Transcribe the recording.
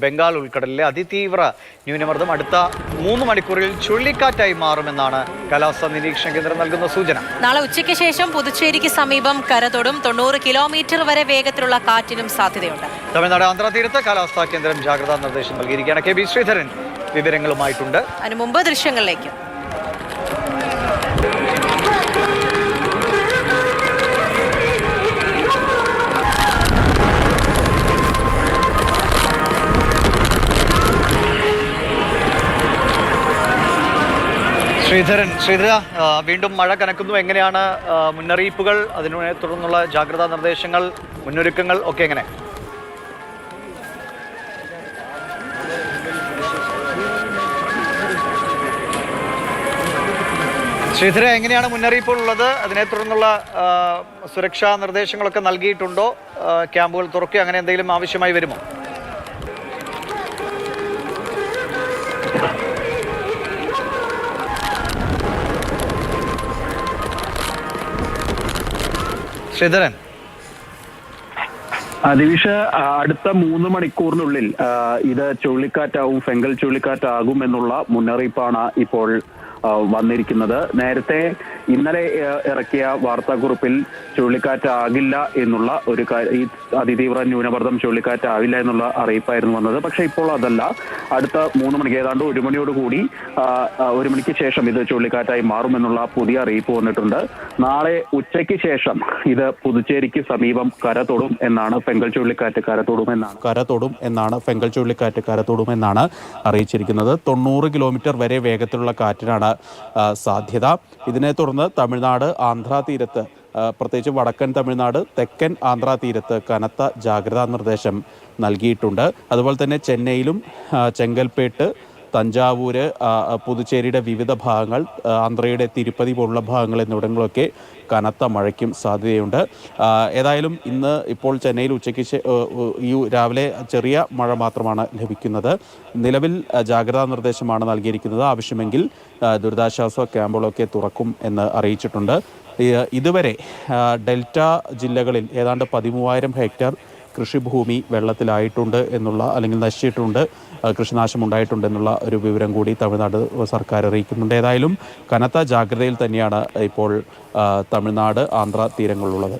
ബംഗാൾ ഉൾക്കടലിലെ അതിതീവ്ര ന്യൂനമർദ്ദം അടുത്ത 3 മണിക്കൂറിൽ ചുഴലിക്കാറ്റായി മാറുമെന്നാണ് കാലാവസ്ഥാ നിരീക്ഷണ കേന്ദ്രം നൽകുന്ന സൂചന. നാളെ ഉച്ചയ്ക്ക് ശേഷം പുതുച്ചേരിക്ക് സമീപം കരതൊടും 90 കിലോമീറ്റർ വരെ വേഗത്തിലുള്ള കാറ്റിനും സാധ്യതയുണ്ട്. തമിഴ്നാട് ആന്ധ്ര തീരത്ത് കാലാവസ്ഥാ കേന്ദ്രം ജാഗ്രതാ നിർദ്ദേശം നൽകിയിരിക്കുകയാണ്. കെ ബി ശ്രീധരൻ വിവരങ്ങളുമായിട്ടുണ്ട്. അതിനു മുമ്പ് ദൃശ്യങ്ങളിലേക്ക്. ശ്രീധര, വീണ്ടും മഴ കനക്കുന്നു. എങ്ങനെയാണ് മുന്നറിയിപ്പുകൾ, അതിനെ തുടർന്നുള്ള ജാഗ്രതാ നിർദ്ദേശങ്ങൾ, മുന്നൊരുക്കങ്ങൾ ഒക്കെ എങ്ങനെ? ശ്രീധര, എങ്ങനെയാണ് മുന്നറിയിപ്പുകൾ ഉള്ളത്? അതിനെ തുടർന്നുള്ള സുരക്ഷാ നിർദ്ദേശങ്ങളൊക്കെ നൽകിയിട്ടുണ്ടോ? ക്യാമ്പുകൾ തുറക്കുക, അങ്ങനെ എന്തെങ്കിലും ആവശ്യമായി വരുമോ? ശ്രീധരൻ, ദിവിഷ, അടുത്ത 3 മണിക്കൂറിനുള്ളിൽ ഇത് ചുഴലിക്കാറ്റാവും, ഫെങ്കൽ ചുഴലിക്കാറ്റാകും എന്നുള്ള മുന്നറിയിപ്പാണ് ഇപ്പോൾ വന്നിരിക്കുന്നത്. നേരത്തെ ഇന്നലെ ഇറക്കിയ വാർത്താക്കുറിപ്പിൽ ചുഴലിക്കാറ്റാകില്ല എന്നുള്ള ഈ അതിതീവ്ര ന്യൂനമർദ്ദം ചുഴലിക്കാറ്റാവില്ല എന്നുള്ള അറിയിപ്പായിരുന്നു വന്നത്. പക്ഷെ ഇപ്പോൾ അതല്ല. അടുത്ത 3 മണിക്ക്, ഏതാണ്ട് 1 മണിയോടുകൂടി 1 മണിക്ക് ശേഷം ഇത് ചുഴലിക്കാറ്റായി മാറുമെന്നുള്ള പുതിയ അറിയിപ്പ് വന്നിട്ടുണ്ട്. നാളെ ഉച്ചയ്ക്ക് ശേഷം ഇത് പുതുച്ചേരിക്ക് സമീപം കരതൊടും എന്നാണ് ഫെങ്കൽ ചുഴലിക്കാറ്റ് കരതൊടുമെന്നാണ് അറിയിച്ചിരിക്കുന്നത്. 90 കിലോമീറ്റർ വരെ വേഗത്തിലുള്ള കാറ്റിനാണ് സാധ്യത. ഇതിനെ തുടർന്ന് തമിഴ്നാട് ആന്ധ്ര തീരത്ത്, പ്രത്യേകിച്ച് വടക്കൻ തമിഴ്നാട്, തെക്കൻ ആന്ധ്ര തീരത്ത് കനത്ത ജാഗ്രതാ നിർദ്ദേശം നൽകിയിട്ടുണ്ട്. അതുപോലെ തന്നെ ചെന്നൈയിലും ചെങ്കൽപ്പേട്ട്, തഞ്ചാവൂര്, പുതുച്ചേരിയുടെ വിവിധ ഭാഗങ്ങൾ, ആന്ധ്രയുടെ തിരുപ്പതി പോലുള്ള ഭാഗങ്ങൾ എന്നിവിടങ്ങളൊക്കെ കനത്ത മഴയ്ക്കും സാധ്യതയുണ്ട്. ഏതായാലും ഇപ്പോൾ ചെന്നൈയിൽ ഉച്ചയ്ക്ക് ഈ രാവിലെ ചെറിയ മഴ മാത്രമാണ് ലഭിക്കുന്നത്. നിലവിൽ ജാഗ്രതാ നിർദ്ദേശമാണ് നൽകിയിരിക്കുന്നത്. ആവശ്യമെങ്കിൽ ദുരിതാശ്വാസ ക്യാമ്പുകളൊക്കെ തുറക്കും എന്ന് അറിയിച്ചിട്ടുണ്ട്. ഇതുവരെ ഡെൽറ്റ ജില്ലകളിൽ ഏതാണ്ട് 13,000 ഹെക്ടർ കൃഷിഭൂമി വെള്ളത്തിലായിട്ടുണ്ട് എന്നുള്ള, അല്ലെങ്കിൽ നശിച്ചിട്ടുണ്ട്, കൃഷിനാശമുണ്ടായിട്ടുണ്ട് എന്നുള്ള ഒരു വിവരം കൂടി തമിഴ്നാട് സർക്കാർ അറിയിക്കുന്നുണ്ട്. ഏതായാലും കനത്ത ജാഗ്രതയിൽ തന്നെയാണ് ഇപ്പോൾ തമിഴ്നാട് ആന്ധ്ര തീരങ്ങളിലുള്ളത്.